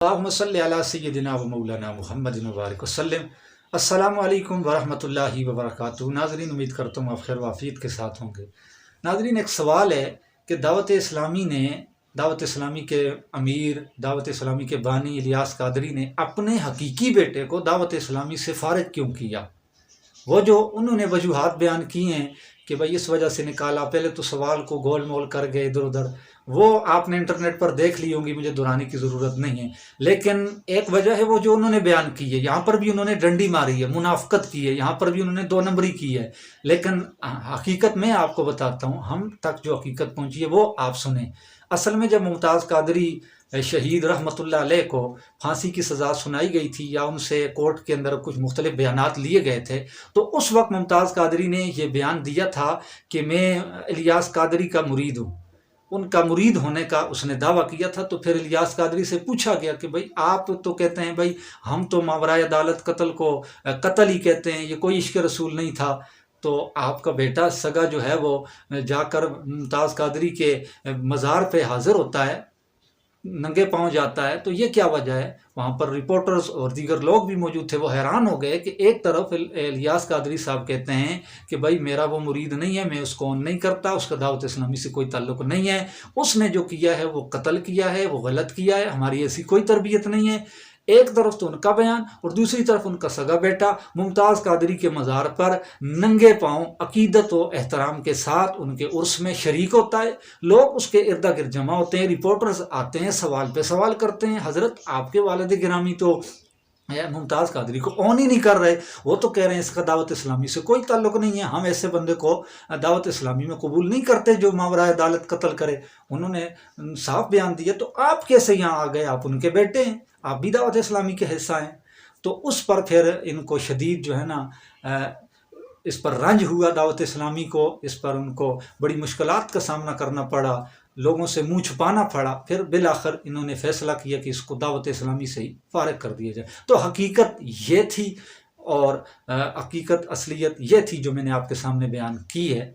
اللہم صلی علی سیدنا و مولانا محمد مبارک وسلم۔ السلام علیکم ورحمۃ اللہ وبرکاتہ۔ ناظرین، امید کرتا ہوں آپ خیر وافیت کے ساتھ ہوں گے۔ ناظرین، ایک سوال ہے کہ دعوت اسلامی کے امیر، دعوت اسلامی کے بانی الیاس قادری نے اپنے حقیقی بیٹے کو دعوت اسلامی سے فارغ کیوں کیا؟ وہ جو انہوں نے وجوہات بیان کی ہیں کہ بھائی اس وجہ سے نکالا، پہلے تو سوال کو گول مول کر گئے ادھر ادھر، وہ آپ نے انٹرنیٹ پر دیکھ لی ہوں گی، مجھے دہرانے کی ضرورت نہیں ہے۔ لیکن ایک وجہ ہے وہ جو انہوں نے بیان کی ہے، یہاں پر بھی انہوں نے ڈنڈی ماری ہے، منافقت کی ہے، یہاں پر بھی انہوں نے دو نمبری کی ہے۔ لیکن حقیقت میں آپ کو بتاتا ہوں، ہم تک جو حقیقت پہنچی ہے وہ آپ سنیں۔ اصل میں جب ممتاز قادری شہید رحمۃ اللہ علیہ کو پھانسی کی سزا سنائی گئی تھی، یا ان سے کورٹ کے اندر کچھ مختلف بیانات لیے گئے تھے، تو اس وقت ممتاز قادری نے یہ بیان دیا تھا کہ میں الیاس قادری کا مرید ہوں، ان کا مرید ہونے کا اس نے دعویٰ کیا تھا۔ تو پھر الیاس قادری سے پوچھا گیا کہ بھائی آپ تو کہتے ہیں بھائی ہم تو ماورائے عدالت قتل کو قتل ہی کہتے ہیں، یہ کوئی عشق رسول نہیں تھا، تو آپ کا بیٹا سگا جو ہے وہ جا کر ممتاز قادری کے مزار پہ حاضر ہوتا ہے، ننگے پاؤں جاتا ہے، تو یہ کیا وجہ ہے؟ وہاں پر رپورٹرز اور دیگر لوگ بھی موجود تھے، وہ حیران ہو گئے کہ ایک طرف الیاس قادری صاحب کہتے ہیں کہ بھائی میرا وہ مرید نہیں ہے، میں اس کو اون نہیں کرتا، اس کا دعوت اسلامی سے کوئی تعلق نہیں ہے، اس نے جو کیا ہے وہ قتل کیا ہے، وہ غلط کیا ہے، ہماری ایسی کوئی تربیت نہیں ہے۔ ایک طرف تو ان کا بیان اور دوسری طرف ان کا سگا بیٹا ممتاز قادری کے مزار پر ننگے پاؤں عقیدت و احترام کے ساتھ ان کے عرس میں شریک ہوتا ہے، لوگ اس کے ارد گرد جمع ہوتے ہیں، رپورٹرز آتے ہیں، سوال پہ سوال کرتے ہیں، حضرت آپ کے والد گرامی تو ممتاز قادری کو اون ہی نہیں کر رہے، وہ تو کہہ رہے ہیں اس کا دعوت اسلامی سے کوئی تعلق نہیں ہے، ہم ایسے بندے کو دعوت اسلامی میں قبول نہیں کرتے جو ماورائے عدالت قتل کرے۔ انہوں نے صاف بیان دیا، تو آپ کیسے یہاں آ گئے؟ آپ ان کے بیٹے ہیں، آپ بھی دعوت اسلامی کے حصہ ہیں۔ تو اس پر پھر ان کو شدید جو ہے نا اس پر رنج ہوا دعوت اسلامی کو، اس پر ان کو بڑی مشکلات کا سامنا کرنا پڑا، لوگوں سے منہ چھپانا پڑا، پھر بالآخر انہوں نے فیصلہ کیا کہ اس کو دعوت اسلامی سے ہی فارغ کر دیا جائے۔ تو حقیقت یہ تھی، اور حقیقت اصلیت یہ تھی جو میں نے آپ کے سامنے بیان کی ہے۔